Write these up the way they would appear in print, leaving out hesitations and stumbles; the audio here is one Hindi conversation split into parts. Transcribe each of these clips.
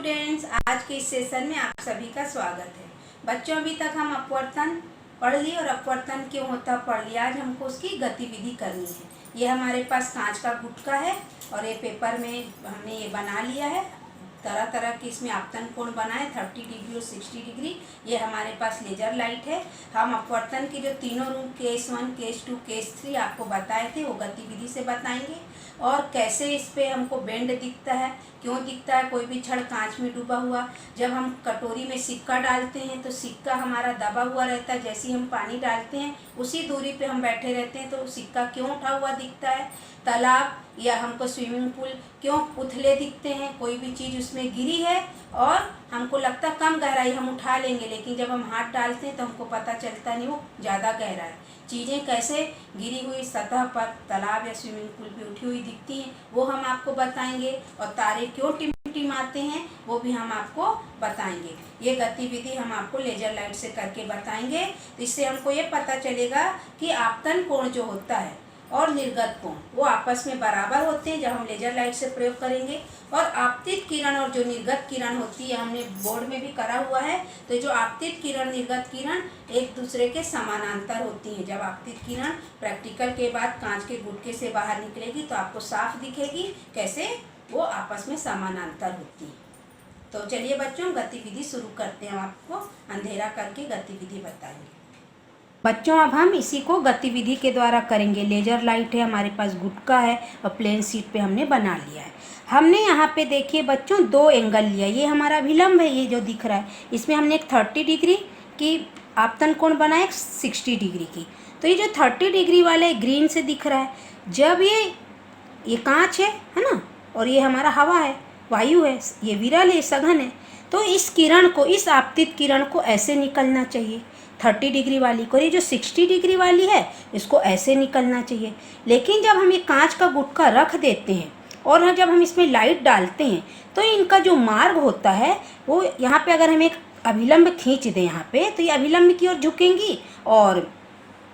स्टूडेंट्स, आज के इस सेशन में आप सभी का स्वागत है। बच्चों, अभी तक हम अपवर्तन पढ़ लिए और अपवर्तन क्यों होता पढ़ लिया। आज हमको उसकी गतिविधि करनी है। ये हमारे पास कांच का गुटका है और ये पेपर में हमने ये बना लिया है। तरह तरह के इसमें आपतन कोण बनाए 30 डिग्री और 60 डिग्री। ये हमारे पास लेजर लाइट है। हम अपवर्तन के जो तीनों रूप केस 1, केस 2, केस 3 आपको बताए थे, वो गतिविधि से बताएंगे और कैसे इस पे हमको बेंड दिखता है, क्यों दिखता है। कोई भी क्षण कांच में डूबा हुआ, जब हम कटोरी में सिक्का डालते हैं तो सिक्का हमारा दबा हुआ रहता है। जैसे ही हम पानी डालते हैं उसी दूरी पे हम बैठे रहते हैं तो सिक्का क्यों उठा हुआ दिखता है। तालाब या हमको स्विमिंग पूल क्यों उथले दिखते हैं। कोई भी चीज़ उसमें गिरी है और हमको लगता कम गहराई, हम उठा लेंगे, लेकिन जब हम हाथ डालते हैं तो हमको पता चलता नहीं वो ज़्यादा गहरा है। चीज़ें कैसे गिरी हुई सतह पर तालाब या स्विमिंग पूल पे उठी हुई दिखती हैं, वो हम आपको बताएंगे। और तारे क्यों टिमटिमाते हैं वो भी हम आपको बताएंगे। ये गतिविधि हम आपको लेजर लाइट से करके बताएंगे। तो इससे हमको ये पता चलेगा कि आपतन कोण जो होता है और निर्गत कोण वो आपस में बराबर होते हैं जब हम लेजर लाइट से प्रयोग करेंगे। और आपतित किरण और जो निर्गत किरण होती है, हमने बोर्ड में भी करा हुआ है। तो जो आपतित किरण निर्गत किरण एक दूसरे के समानांतर होती हैं। जब आपतित किरण प्रैक्टिकल के बाद कांच के गुटके से बाहर निकलेगी तो आपको साफ दिखेगी कैसे वो आपस में समानांतर होती है। तो चलिए बच्चों, गतिविधि शुरू करते हैं। हम आपको अंधेरा करके गतिविधि बताएंगे। बच्चों, अब हम इसी को गतिविधि के द्वारा करेंगे। लेजर लाइट है, हमारे पास गुटका है और प्लेन शीट पे हमने बना लिया है। हमने यहाँ पे देखिए बच्चों 2 एंगल लिया। ये हमारा अभिलंब है, ये जो दिख रहा है, इसमें हमने एक 30 डिग्री की आपतन कोण बनाया, 60 डिग्री की। तो ये जो 30 डिग्री वाला है ग्रीन से दिख रहा है। जब ये कांच है ना, और ये हमारा हवा है, वायु है, ये विरल है, सघन है। तो इस किरण को, इस आपतित किरण को ऐसे निकलना चाहिए 30 डिग्री वाली को। ये जो 60 डिग्री वाली है इसको ऐसे निकलना चाहिए। लेकिन जब हम ये कांच का गुटका रख देते हैं और जब हम इसमें लाइट डालते हैं तो इनका जो मार्ग होता है वो यहाँ पे अगर हम एक अभिलंब खींच दें यहाँ पे, तो ये अभिलंब की ओर झुकेंगी और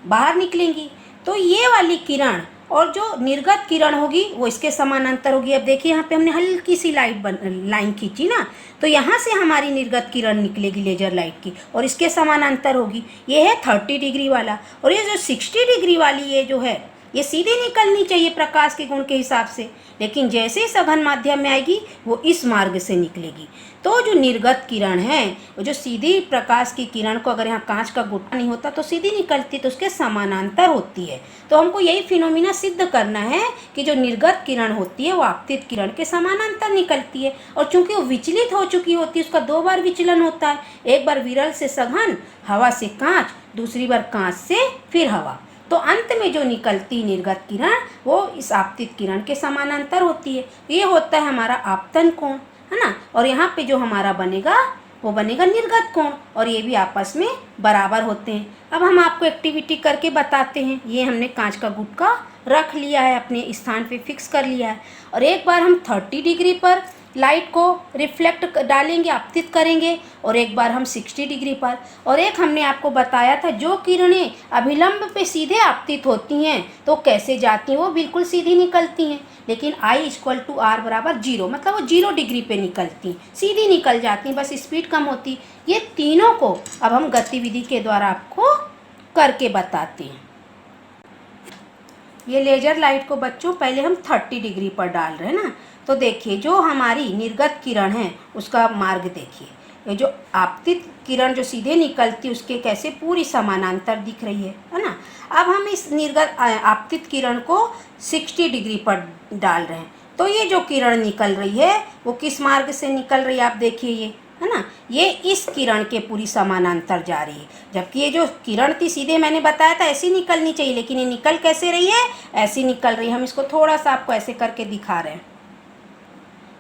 बाहर निकलेंगी। तो ये वाली किरण और जो निर्गत किरण होगी वो इसके समानांतर होगी। अब देखिए यहाँ पे हमने हल्की सी लाइन खींची ना, तो यहाँ से हमारी निर्गत किरण निकलेगी लेजर लाइट की और इसके समानांतर होगी। ये है 30 डिग्री वाला। और ये जो 60 डिग्री वाली ये जो है ये सीधे निकलनी चाहिए प्रकाश के गुण के हिसाब से, लेकिन जैसे ही सघन माध्यम में आएगी वो इस मार्ग से निकलेगी। तो जो निर्गत किरण है वो जो सीधी प्रकाश की किरण को अगर यहाँ कांच का गुटका नहीं होता तो सीधी निकलती, तो उसके समानांतर होती है। तो हमको यही फिनोमिना सिद्ध करना है कि जो निर्गत किरण होती है वो आपतित किरण के समानांतर निकलती है। और चूंकि वो विचलित हो चुकी होती है, उसका 2 बार विचलन होता है। एक बार विरल से सघन, हवा से कांच, दूसरी बार कांच से फिर हवा। तो अंत में जो निकलती निर्गत किरण वो इस आपतित किरण के समानांतर होती है। ये होता है हमारा आपतन कोण, है ना। और यहाँ पे जो हमारा बनेगा वो बनेगा निर्गत कोण, और ये भी आपस में बराबर होते हैं। अब हम आपको एक्टिविटी करके बताते हैं। ये हमने कांच का गुटका रख लिया है, अपने स्थान पे फिक्स कर लिया है। और एक बार हम 30 डिग्री पर लाइट को रिफ्लेक्ट डालेंगे, आपतित करेंगे, और एक बार हम 60 डिग्री पर। और एक हमने आपको बताया था जो किरणें अभिलंब पे सीधे आपतित होती हैं तो कैसे जाती हैं, वो बिल्कुल सीधी निकलती हैं। लेकिन I = R = 0, मतलब वो 0 डिग्री पे निकलती हैं, सीधी निकल जाती हैं, बस स्पीड कम होती। ये तीनों को अब हम गतिविधि के द्वारा आपको करके बताते हैं। ये लेजर लाइट को बच्चों पहले हम 30 डिग्री पर डाल रहे हैं ना। तो देखिए जो हमारी निर्गत किरण है उसका मार्ग देखिए। ये जो आपतित किरण जो सीधे निकलती उसके कैसे पूरी समानांतर दिख रही है ना। अब हम इस निर्गत आपतित किरण को 60 डिग्री पर डाल रहे हैं। तो ये जो किरण निकल रही है वो किस मार्ग से निकल रही है आप देखिए, ये है ना, ये इस किरण के पूरी समानांतर जा रही है। जबकि ये जो किरण थी सीधे मैंने बताया था ऐसी निकलनी चाहिए, लेकिन ये निकल कैसे रही है, ऐसी निकल रही है। हम इसको थोड़ा सा आपको ऐसे करके दिखा रहे हैं।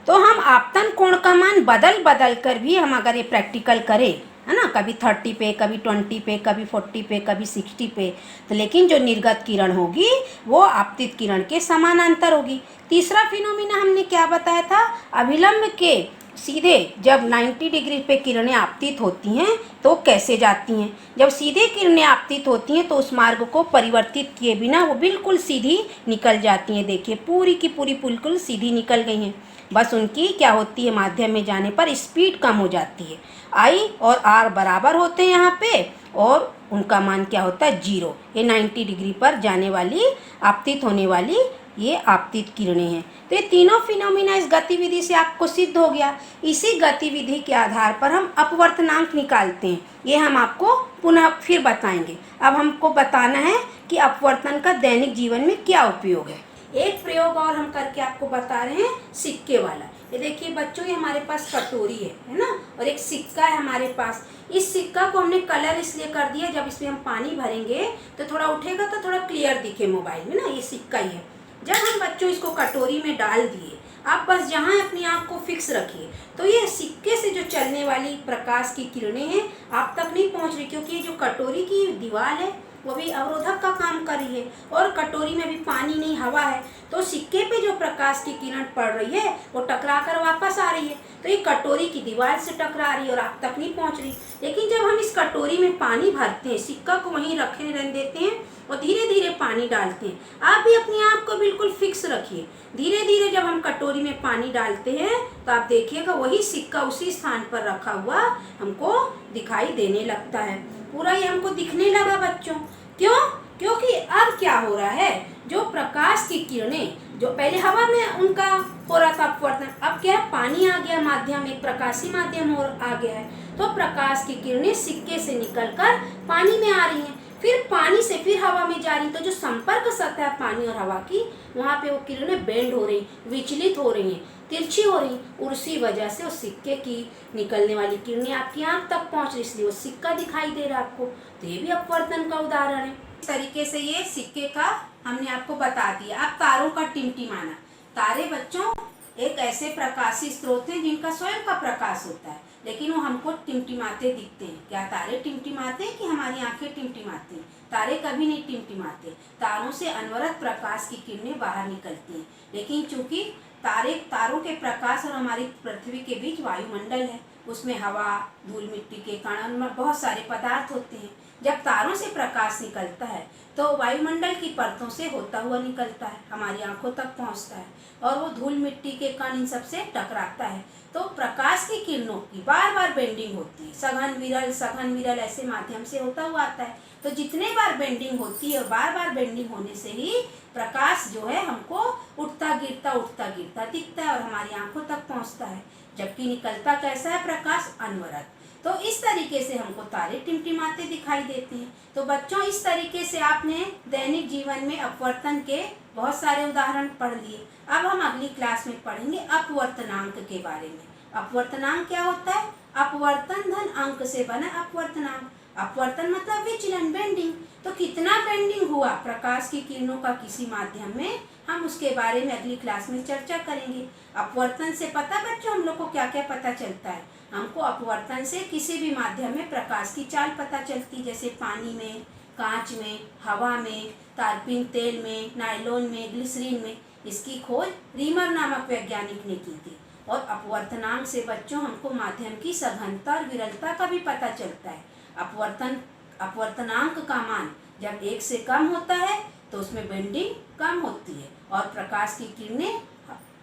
तो हम आपतन कोण का मान बदल बदल कर भी हम अगर ये प्रैक्टिकल करें, है ना, कभी 30 पे, कभी 20 पे, कभी 40 पे, कभी 60 पे, तो लेकिन जो निर्गत किरण होगी वो आपतित किरण के समानांतर होगी। तीसरा फिनोमिना हमने क्या बताया था, अभिलंब के सीधे जब 90 डिग्री पे किरणें आपतित होती हैं तो कैसे जाती हैं। जब सीधे किरणें आपतित होती हैं तो उस मार्ग को परिवर्तित किए बिना वो बिल्कुल सीधी निकल जाती हैं। देखिए पूरी की पूरी बिल्कुल सीधी निकल गई हैं। बस उनकी क्या होती है, माध्यम में जाने पर स्पीड कम हो जाती है। आई और आर बराबर होते हैं यहाँ पे, और उनका मान क्या होता है, 0। ये 90 डिग्री पर जाने वाली, आपतित होने वाली ये आपतित किरणें हैं। तो ये तीनों फिनोमिना इस गतिविधि से आपको सिद्ध हो गया। इसी गतिविधि के आधार पर हम अपवर्तनांक निकालते हैं। ये हम आपको पुनः फिर बताएंगे। अब हमको बताना है कि अपवर्तन का दैनिक जीवन में क्या उपयोग है। एक प्रयोग और हम करके आपको बता रहे हैं, सिक्के वाला। ये देखिए बच्चों, ये हमारे पास कटोरी है ना, और एक सिक्का है हमारे पास। इस सिक्का को हमने कलर इसलिए कर दिया, जब इसमें हम पानी भरेंगे तो थोड़ा उठेगा तो थोड़ा क्लियर दिखे मोबाइल में ना, ये सिक्का ही है। जब हम बच्चों इसको कटोरी में डाल दिए, आप बस जहाँ अपनी आँख को फिक्स रखिए, तो ये सिक्के से जो चलने वाली प्रकाश की किरणें हैं आप तक नहीं पहुँच रही, क्योंकि ये जो कटोरी की दीवार है वो भी अवरोधक का काम कर रही है, और कटोरी में भी पानी नहीं, हवा है। तो सिक्के पे जो प्रकाश की किरण पड़ रही है वो टकरा कर वापस आ रही है, तो ये कटोरी की दीवार से टकरा रही है और आप तक नहीं पहुंच रही। लेकिन जब हम इस कटोरी में पानी भरते हैं, सिक्का को वहीं रखने रहने देते हैं और धीरे धीरे पानी डालते हैं, आप भी अपनी आँख को बिल्कुल फिक्स रखिए। धीरे धीरे जब हम कटोरी में पानी डालते हैं तो आप देखिएगा वही सिक्का उसी स्थान पर रखा हुआ हमको दिखाई देने लगता है। पूरा ये हमको दिखने लगा बच्चों। क्यों? क्योंकि अब क्या हो रहा है, जो प्रकाश की किरणें जो पहले हवा में उनका हो रहा था अपवर्तन, अब क्या है, पानी आ गया माध्यम, एक प्रकाशीय माध्यम और आ गया है। तो प्रकाश की किरणें सिक्के से निकलकर पानी में आ रही हैं, फिर पानी से फिर हवा में जा रही। तो जो संपर्क सतह है पानी और हवा की, वहाँ पे वो किरणें बेंड हो रही, विचलित हो रही हैं, तिरछी हो रही, और उसी वजह से उस सिक्के की निकलने वाली किरणें आपकी आंख तक पहुँच रही, इसलिए वो सिक्का दिखाई दे रहा है आपको। तो ये भी अपवर्तन का उदाहरण है। इस तरीके से ये सिक्के का हमने आपको बता दिया। अब तारों का टिमटिमाना। तारे बच्चों एक ऐसे प्रकाशी स्रोत हैं जिनका स्वयं का प्रकाश होता है, लेकिन वो हमको टिमटिमाते दिखते हैं। क्या तारे टिमटिमाते हैं कि हमारी आंखें टिमटिमाती हैं? तारे कभी नहीं टिमटिमाते। तारों से अनवरत प्रकाश की किरणें बाहर निकलती हैं, लेकिन चूंकि तारों के प्रकाश और हमारी पृथ्वी के बीच वायुमंडल है, उसमें हवा, धूल मिट्टी के कण, बहुत सारे पदार्थ होते हैं। जब तारों से प्रकाश निकलता है तो वायुमंडल की परतों से होता हुआ निकलता है, हमारी आंखों तक पहुंचता है, और वो धूल मिट्टी के कण इन सब से टकराता है। तो प्रकाश की किरणों की बार बार बेंडिंग होती है, सघन विरल ऐसे माध्यम से होता हुआ आता है। तो जितने बार बेंडिंग होती है और बार बार बेंडिंग होने से ही प्रकाश जो है हमको उठता गिरता दिखता है और हमारी आंखों तक पहुंचता है। जबकि निकलता कैसा है प्रकाश? अनवरत। तो इस तरीके से हमको तारे टिमटिमाते दिखाई देते हैं। तो बच्चों इस तरीके से आपने दैनिक जीवन में अपवर्तन के बहुत सारे उदाहरण पढ़ लिए। अब हम अगली क्लास में पढ़ेंगे अपवर्तनांक के बारे में। अपवर्तनांक क्या होता है? अपवर्तन धन अंक से बना अपवर्तनांक। अपवर्तन मतलब विचलन, बेंडिंग। तो कितना बेंडिंग हुआ प्रकाश की किरणों का किसी माध्यम में, हम उसके बारे में अगली क्लास में चर्चा करेंगे। अपवर्तन से पता बच्चों हम लोग को क्या क्या पता चलता है? हमको अपवर्तन से किसी भी माध्यम में प्रकाश की चाल पता चलती, जैसे पानी में, कांच में, हवा में, तारपीन तेल में, नायलॉन में, ग्लिसरीन में। इसकी खोज रीमर नामक वैज्ञानिक ने की थी। और अपवर्तनांक से बच्चों हमको माध्यम की सघनता और विरलता का भी पता चलता है। अपवर्तनांक का मान जब 1 से कम होता है तो उसमें बेंडिंग कम होती है और प्रकाश की किरणें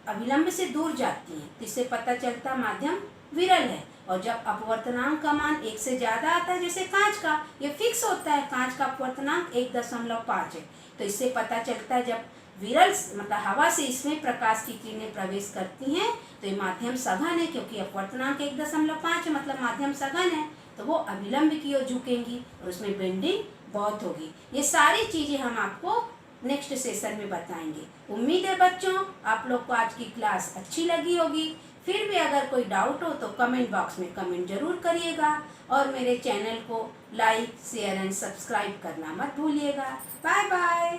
अविलंब से दूर जाती हैं, तो इससे पता चलता माध्यम विरल है। और जब अपवर्तनांक का मान 1 से ज़्यादा आता है, जैसे कांच का, ये फिक्स होता है, कांच का अपवर्तनांक 1.5 है, तो इससे पता चलता है जब विरल मतलब हवा से इसमें प्रकाश की किरणें प्रवेश करती हैं तो ये माध्यम सघन है, क्योंकि अपवर्तनांक 1.5 है, मतलब माध्यम सघन है, तो वो अविलंब की ओर झुकेंगी और उसमें बेंडिंग बहुत होगी। ये सारी चीज़ें हम आपको नेक्स्ट सेशन में बताएंगे। उम्मीद है बच्चों आप लोग को आज की क्लास अच्छी लगी होगी। फिर भी अगर कोई डाउट हो तो कमेंट बॉक्स में कमेंट जरूर करिएगा, और मेरे चैनल को लाइक, शेयर एंड सब्सक्राइब करना मत भूलिएगा। Bye bye.